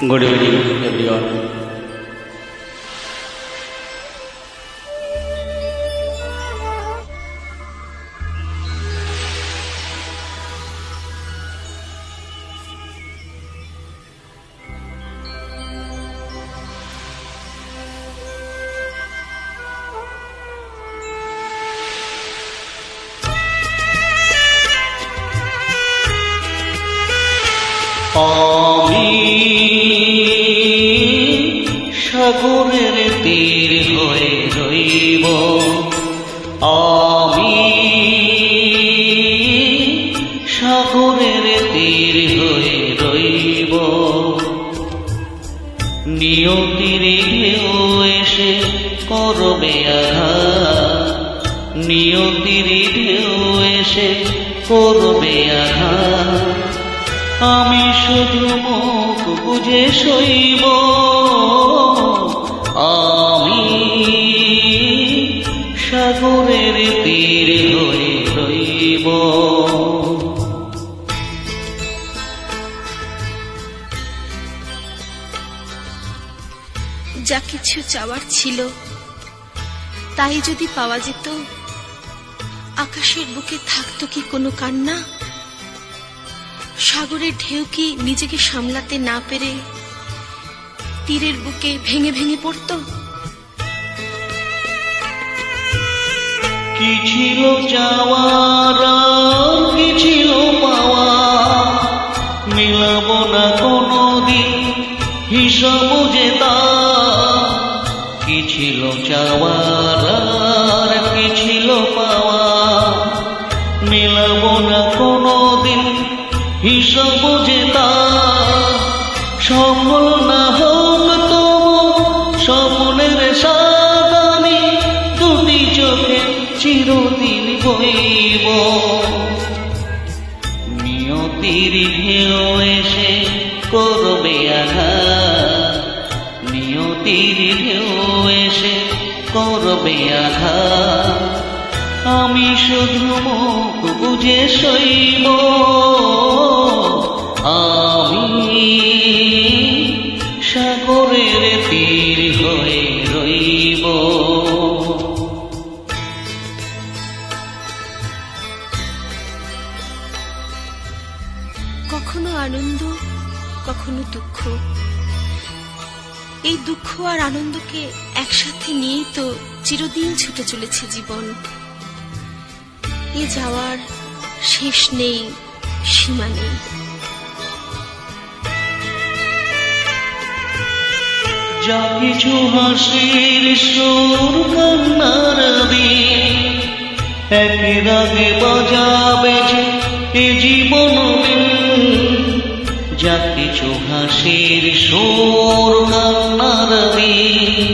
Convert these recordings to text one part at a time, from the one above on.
Good evening, everyone. আমি সাগরের তীর হয়ে রইব, আমি সাগরের তীর হয়ে রইব। নিয়তির ঢেউ এসে করবে আঘাত, নিয়তির ঢেউ এসে করবে আঘাত। আমি শুধু মুখ বুঝে সইব, আমি সাগরের তীর হয়ে রইব। যা কিছু চাওয়ার ছিল তাই যদি পাওয়া যেত, আকাশের বুকে থাকতো কি কোনো কান্না? সাগরের ঢেউ কি নিজেকে সামলাতে না পেরে তীরের বুকে ভেঙে ভেঙে পড়তো? কি ছিল চাওয়ার, কি ছিল পাওয়া, মিলাবো না কোনোদিন হিসাব যে তা। কি ছিল চাওয়ার, কি ছিল পাওয়া, মিলাবো না কোনোদিন হিসাব যে তা। সফল না হোক তবু স্বপ্নের স্বাদ আমি দুটি চোখে চিরদিন বইব। নিয়তির ঢেউ এসে করবে আঘাত, নিয়তির ঢেউ এসে করবে আঘাত। আমি শুধু মুখ বুঝে সইব, আমি সাগরের তীর হয়ে রইব। কখনো আনন্দ, কখনো দুঃখ। এই দুঃখ আর আনন্দকে একসাথে নিয়েই তো চিরদিন ছুটে চলেছে জীবন। এ যাওয়ার শেষ নেই, সীমা নেই। যা কিছু হাসির সুর কান্নার দিন একই রাগে বাজাবে যে এ জীবন দিন। যা কিছু হাসির সুর কান্নার দিন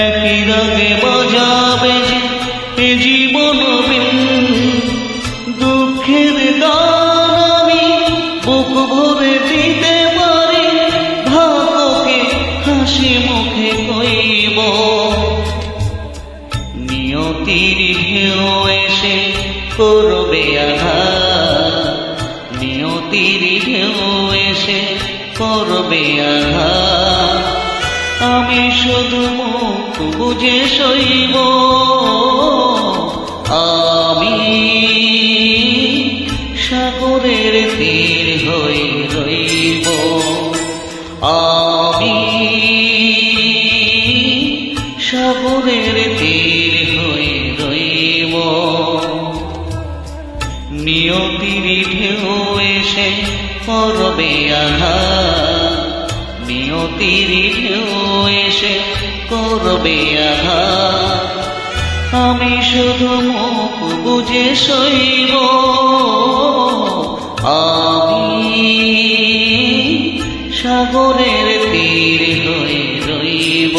একই রাগে বাজাবে যে এ জীবন দিন। দুঃখের গান আমি বুক ভরে দিতে পারি, ভাগ্যকে হাসি মুখে কইব। নিয়তির ঢেউ এসে করবে আঘাত, নিয়তির ঢেউ এসে করবে আঘাত। আমি শুধু মুখ বুঝে সইব, আমি সাগরের তীর হয়ে রইব। আমি সাগরের তীর হয়ে রইব। নিয়তির ঢেউ এসে করবে আঘাত, নিয়তির ঢেউ এসে করবে আঘাত। আমি শুধু মুখ বুঝে সইব, আমি সাগরের তীর হয়ে রইব।